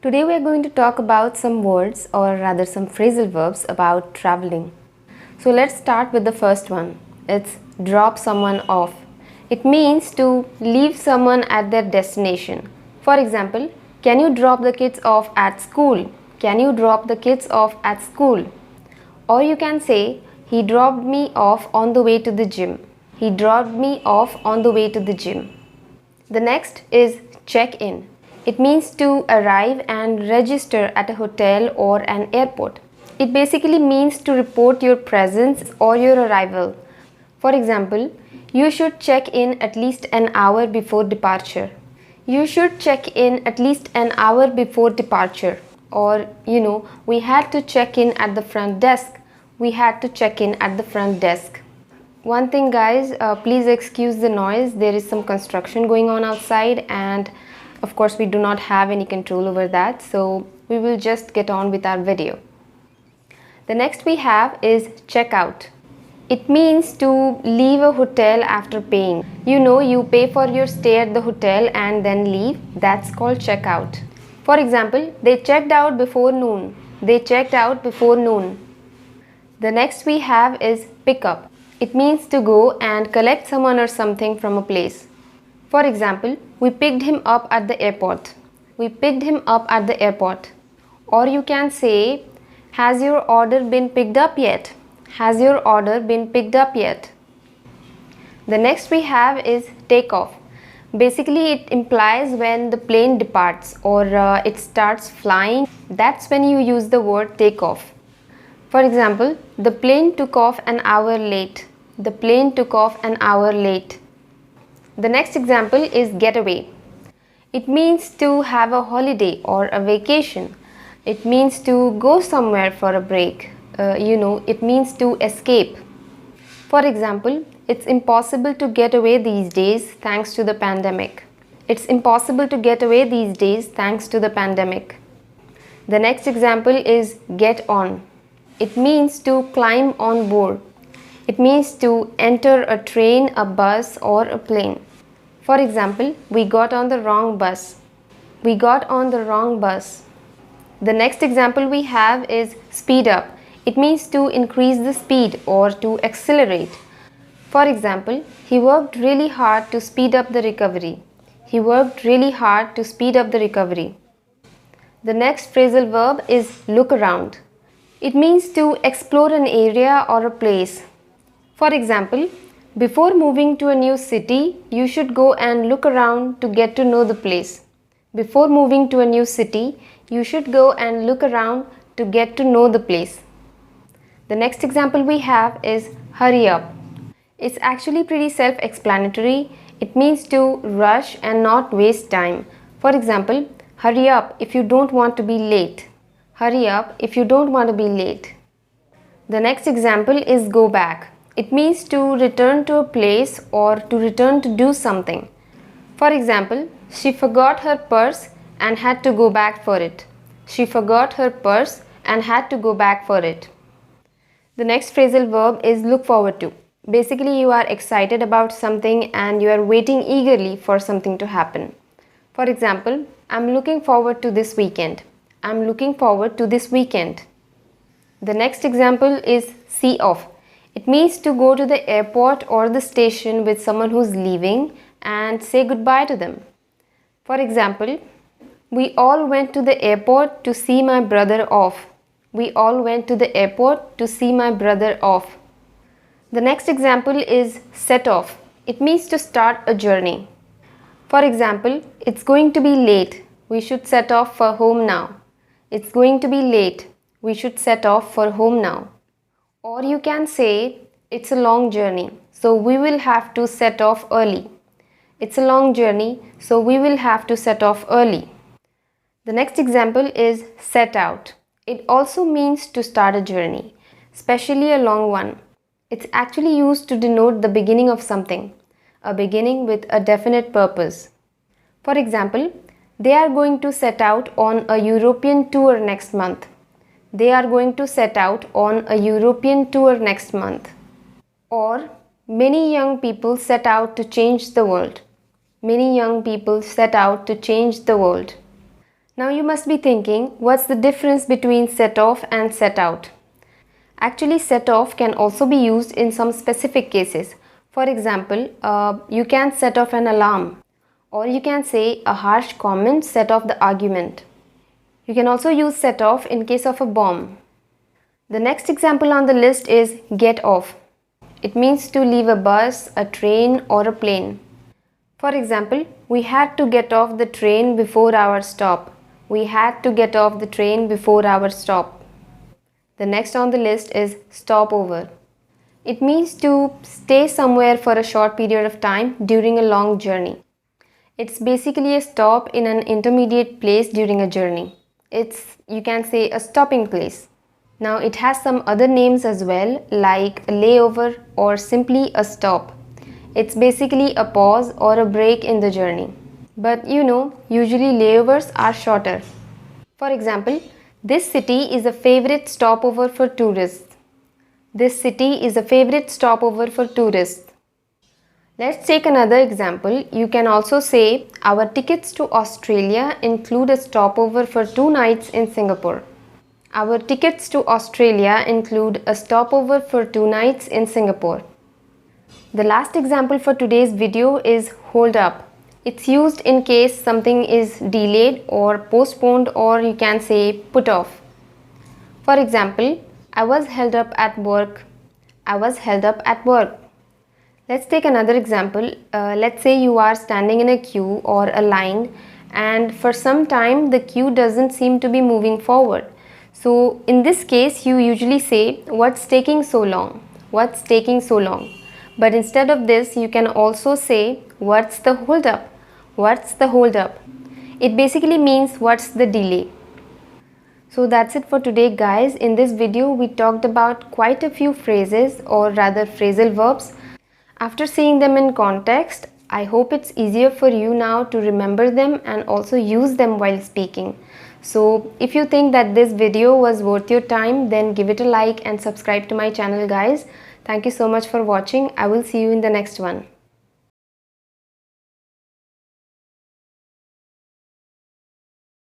Today we are going to talk about some words or rather some phrasal verbs about traveling. So let's start with the first one. It's drop someone off. It means to leave someone at their destination. For example, can you drop the kids off at school? Can you drop the kids off at school? Or you can say, he dropped me off on the way to the gym. He dropped me off on the way to the gym. The next is check in. It means to arrive and register at a hotel or an airport. It basically means to report your presence or your arrival. For example, you should check in at least an hour before departure. You should check in at least an hour before departure. Or, we had to check in at the front desk. We had to check in at the front desk. One thing guys, please excuse the noise. There is some construction going on outside and of course we do not have any control over that. So we will just get on with our video. The next we have is check out. It means to leave a hotel after paying. You pay for your stay at the hotel and then leave. That's called check out. For example, they checked out before noon. They checked out before noon. The next we have is pick up. It means to go and collect someone or something from a place. For example, we picked him up at the airport. We picked him up at the airport. Or you can say, has your order been picked up yet? Has your order been picked up yet? The next we have is take off. Basically, it implies when the plane departs or it starts flying. That's when you use the word take off. For example, the plane took off an hour late. The plane took off an hour late. The next example is get away. It means to have a holiday or a vacation. It means to go somewhere for a break. It means to escape. For example, it's impossible to get away these days thanks to the pandemic. It's impossible to get away these days thanks to the pandemic. The next example is get on. It means to climb on board. It means to enter a train, a bus or a plane. For example, we got on the wrong bus. We got on the wrong bus. The next example we have is speed up. It means to increase the speed or to accelerate. For example, he worked really hard to speed up the recovery. He worked really hard to speed up the recovery. The next phrasal verb is look around. It means to explore an area or a place. For example, before moving to a new city, you should go and look around to get to know the place. Before moving to a new city, you should go and look around to get to know the place. The next example we have is hurry up. It's actually pretty self-explanatory. It means to rush and not waste time. For example, hurry up if you don't want to be late. Hurry up if you don't want to be late. The next example is go back. It means to return to a place or to return to do something. For example, she forgot her purse and had to go back for it. She forgot her purse and had to go back for it. The next phrasal verb is look forward to. Basically, you are excited about something and you are waiting eagerly for something to happen. For example, I'm looking forward to this weekend. I'm looking forward to this weekend. The next example is see off. It means to go to the airport or the station with someone who's leaving and say goodbye to them. For example, we all went to the airport to see my brother off. We all went to the airport to see my brother off. The next example is set off. It means to start a journey. For example, it's going to be late. We should set off for home now. It's going to be late. We should set off for home now. Or you can say, it's a long journey, so we will have to set off early. It's a long journey, so we will have to set off early. The next example is set out. It also means to start a journey, especially a long one. It's actually used to denote the beginning of something, a beginning with a definite purpose. For example, they are going to set out on a European tour next month. They are going to set out on a European tour next month. Or, many young people set out to change the world. Many young people set out to change the world. Now you must be thinking, what's the difference between set off and set out? Actually, set off can also be used in some specific cases. For example, you can set off an alarm, or you can say a harsh comment set off the argument. You can also use set off in case of a bomb. The next example on the list is get off. It means to leave a bus, a train, or a plane. For example, we had to get off the train before our stop. We had to get off the train before our stop. The next on the list is stopover. It means to stay somewhere for a short period of time during a long journey. It's basically a stop in an intermediate place during a journey. It's, you can say, a stopping place. Now it has some other names as well, like a layover or simply a stop. It's basically a pause or a break in the journey. But usually layovers are shorter. For example, this city is a favorite stopover for tourists. This city is a favorite stopover for tourists. Let's take another example. You can also say, our tickets to Australia include a stopover for 2 nights in Singapore. Our tickets to Australia include a stopover for 2 nights in Singapore. The last example for today's video is hold up. It's used in case something is delayed or postponed, or you can say put off. For example, I was held up at work. I was held up at work. Let's take another example. Let's say you are standing in a queue or a line, and for some time the queue doesn't seem to be moving forward. So in this case you usually say, what's taking so long? What's taking so long? But instead of this you can also say, what's the hold up? What's the hold up? It basically means what's the delay. So that's it for today, guys. In this video we talked about quite a few phrases, or rather phrasal verbs. After seeing them in context, I hope it's easier for you now to remember them and also use them while speaking. So if you think that this video was worth your time, then give it a like and subscribe to my channel, guys. Thank you so much for watching. I will see you in the next one.